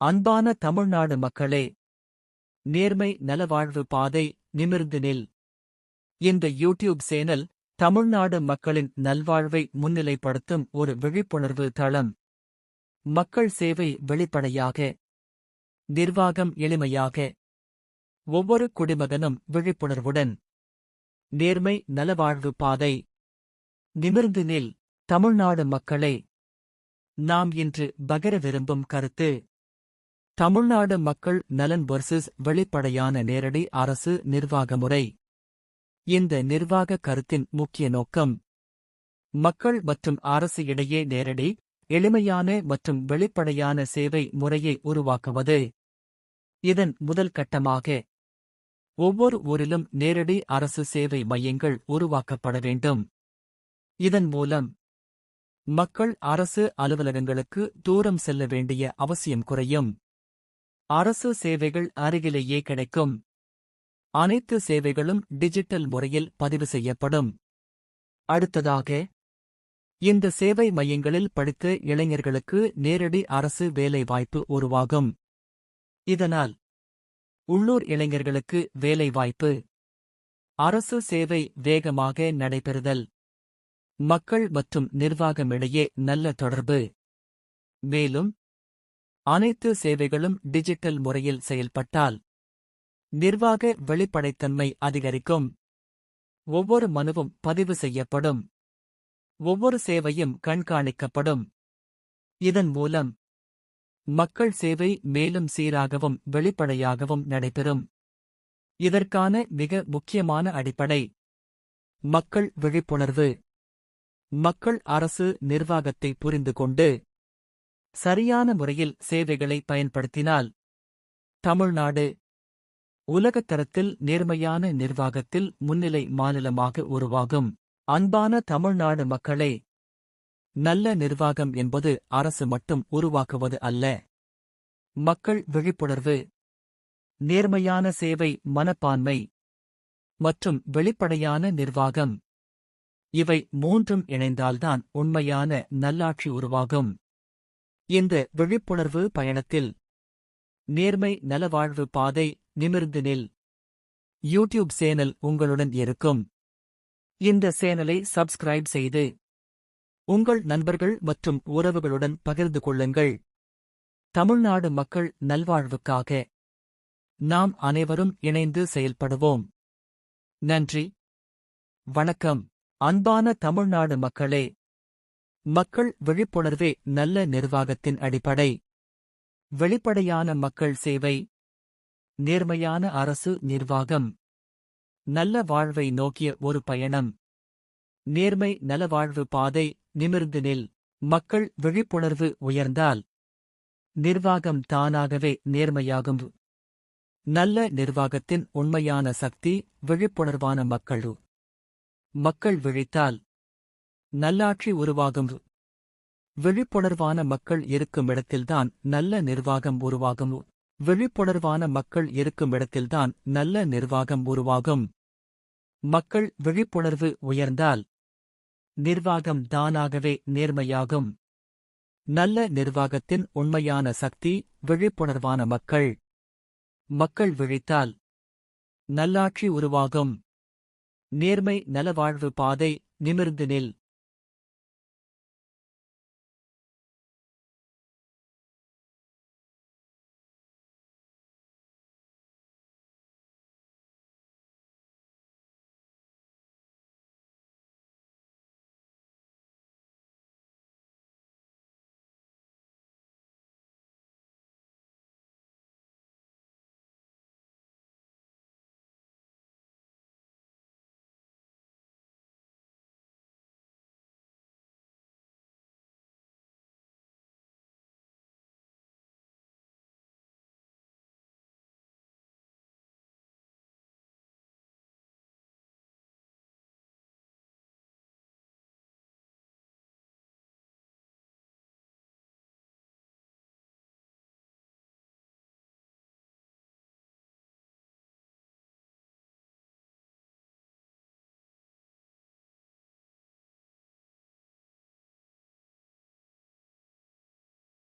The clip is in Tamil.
அன்பான தமிழ்நாடு மக்களே, நேர்மை நலவாழ்வு பாதை நிமிர்ந்து நில். இந்த யூடியூப் சேனல் தமிழ்நாடு மக்களின் நல்வாழ்வை முன்னிலைப்படுத்தும் ஒரு விழிப்புணர்வு தளம். மக்கள் சேவை வெளிப்படையாக, நிர்வாகம் எளிமையாக, ஒவ்வொரு குடிமகனும் விழிப்புணர்வுடன். நேர்மை நலவாழ்வு பாதை நிமிர்ந்து நில். தமிழ்நாடு மக்களே, நாம் இன்று பகிர விரும்பும் கருத்து: தமிழ்நாடு மக்கள் நலன் வெர்சஸ் வெளிப்படையான நேரடி அரசு நிர்வாக முறை. இந்த நிர்வாக கருத்தின் முக்கிய நோக்கம், மக்கள் மற்றும் அரசு இடையே நேரடி, எளிமையான மற்றும் வெளிப்படையான சேவை முறையை உருவாக்குவது. இதன் முதல் கட்டமாக, ஒவ்வொரு ஊரிலும் நேரடி அரசு சேவை மையங்கள் உருவாக்கப்பட வேண்டும். இதன் மூலம் மக்கள் அரசு அலுவலகங்களுக்கு தூரம் செல்ல வேண்டிய அவசியம் குறையும். அரசு சேவைகள் அருகிலேயே கிடைக்கும். அனைத்து சேவைகளும் டிஜிட்டல் முறையில் பதிவு செய்யப்படும். அடுத்ததாக, இந்த சேவை மையங்களில் படித்த இளைஞர்களுக்கு நேரடி அரசு வேலைவாய்ப்பு உருவாகும். இதனால் உள்ளூர் இளைஞர்களுக்கு வேலைவாய்ப்பு, அரசு சேவை வேகமாக நடைபெறுதல், மக்கள் மற்றும் நிர்வாகமிடையே நல்ல தொடர்பு. மேலும் அனைத்து சேவைகளும் டிஜிட்டல் முறையில் செயல்பட்டால் நிர்வாக வெளிப்படைத்தன்மை அதிகரிக்கும். ஒவ்வொரு மனுவும் பதிவு செய்யப்படும். ஒவ்வொரு சேவையும் கண்காணிக்கப்படும். இதன் மூலம் மக்கள் சேவை மேலும் சீராகவும் வெளிப்படையாகவும் நடைபெறும். இதற்கான மிக முக்கியமான அடிப்படை மக்கள் விழிப்புணர்வு. மக்கள் அரசு நிர்வாகத்தை புரிந்து கொண்டு சரியான முறையில் சேவைகளை பயன்படுத்தினால் தமிழ்நாடு உலகத்தரத்தில் நேர்மையான நிர்வாகத்தில் முன்னிலை மாநிலமாக உருவாகும். அன்பான தமிழ்நாடு மக்களே, நல்ல நிர்வாகம் என்பது அரசு மட்டும் உருவாக்குவது அல்ல. மக்கள் விழிப்புணர்வு, நேர்மையான சேவை மனப்பான்மை மற்றும் வெளிப்படையான நிர்வாகம், இவை மூன்றும் இணைந்தால்தான் உண்மையான நல்லாட்சி உருவாகும். இந்த விழிப்புணர்வு பயணத்தில் நேர்மை நலவாழ்வு பாதை நிமிர்ந்து நில் யூடியூப் சேனல் உங்களுடன் இருக்கும். இந்த சேனலை சப்ஸ்கிரைப் செய்து உங்கள் நண்பர்கள் மற்றும் உறவுகளுடன் பகிர்ந்து கொள்ளுங்கள். தமிழ்நாடு மக்கள் நல்வாழ்வுக்காக நாம் அனைவரும் இணைந்து செயல்படுவோம். நன்றி, வணக்கம். அன்பான தமிழ்நாடு மக்களே, மக்கள் விழிப்புணர்வே நல்ல நிர்வாகத்தின் அடிப்படை. வெளிப்படையான மக்கள் சேவை, நேர்மையான அரசு நிர்வாகம், நல்ல வாழ்வை நோக்கிய ஒரு பயணம். நேர்மை நலவாழ்வு பாதை நிமிர்ந்து நில். மக்கள் விழிப்புணர்வு உயர்ந்தால் நிர்வாகம் தானாகவே நேர்மையாகும். நல்ல நிர்வாகத்தின் உண்மையான சக்தி விழிப்புணர்வான மக்கள். மக்கள் விழித்தால் நல்லாட்சி உருவாகும். விழிப்புணர்வான மக்கள் இருக்கும் இடத்தில்தான் நல்ல நிர்வாகம் உருவாகும். விழிப்புணர்வான மக்கள் இருக்கும் இடத்தில்தான் நல்ல நிர்வாகம் உருவாகும். மக்கள் விழிப்புணர்வு உயர்ந்தால் நிர்வாகம் தானாகவே நேர்மையாகும். நல்ல நிர்வாகத்தின் உண்மையான சக்தி விழிப்புணர்வான மக்கள். மக்கள் விழித்தால் நல்லாட்சி உருவாகும். நேர்மை நலவாழ்வு பாதை நிமிர்ந்து நில்.